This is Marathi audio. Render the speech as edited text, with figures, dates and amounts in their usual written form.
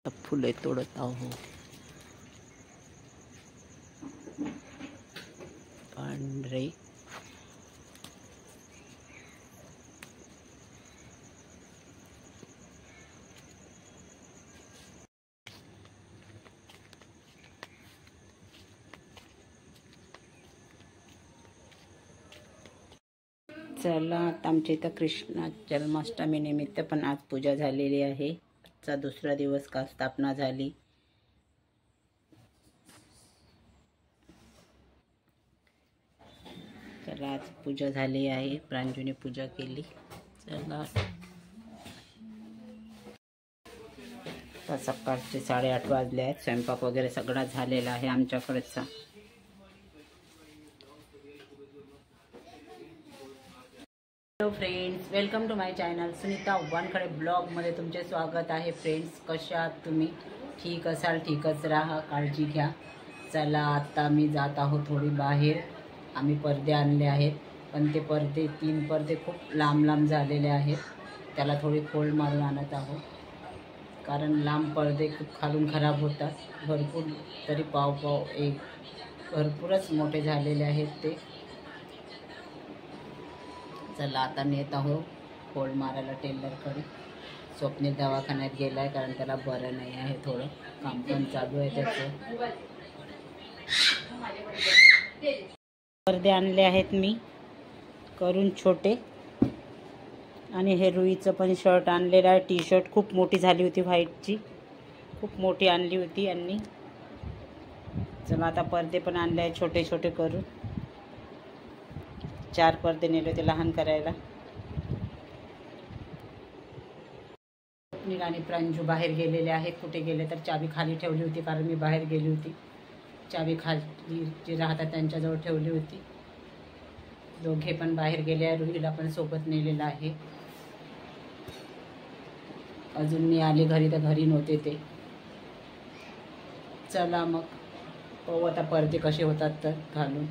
फुले तोडत आहो. पांढरे चला, आता आमच्या इथं कृष्ण जन्माष्टमी निमित्त पण आज पूजा झालेली आहे. आजचा दुसरा दिवस का स्थापना झाली. चला, आज पूजा झाली आहे. प्रांजूने पूजा केली. चला, आता सकाळचे 8:30 वाजले आहेत. स्वयंपाक वगैरे सगळा झालेला आहे आमच्याकडचा. Hello friends, welcome to my channel Sunita Wankhede ब्लॉगमध्ये तुमचे स्वागत आहे. फ्रेंड्स, कशा आहात तुम्ही? ठीक असाल, ठीकच राहा, काळजी घ्या. चला, आता मी जात आहोत थोडी बाहेर. आम्ही पडदे आणले आहेत, पण ते 3 पडदे खूप लांब लांब झालेले आहेत. त्याला थोडी खोल मारून आणत आहोत, कारण लांब पडदे खूप खालून खराब होतात. भरपूर तरी पाव एक भरपूरच मोठे झालेले आहेत ते. चला, आता नेत आहो खोल मारायला टेलरकडे. स्वप्नील दवाखान्यात गेलाय, कारण त्याला बरं नाही आहे. थोडं काम पण चालू आहे त्याचं. पडदे आणले आहेत मी करून छोटे, आणि हे रुईचं पण शर्ट आणलेलं आहे. टी शर्ट खूप मोठी झाली होती, व्हाईटची खूप मोठी आणली होती यांनी. चला, आता पडदे पण आणले आहे छोटे छोटे करून. 4 पडदे नेले होते लहान करायला. स्वप्नील आणि प्रांजू बाहेर गेलेले आहेत. कुठे गेले तर चाबी खाली ठेवली होती, कारण मी बाहेर गेली होती. चाबी खाली जे राहतात त्यांच्याजवळ ठेवली होती. दोघे पण बाहेर गेले आहे. रुहीला पण सोबत नेलेलं आहे. अजून मी आले घरी तर घरी नव्हते ते. चला मग पाहू आता पडदे कसे होतात तर घालून.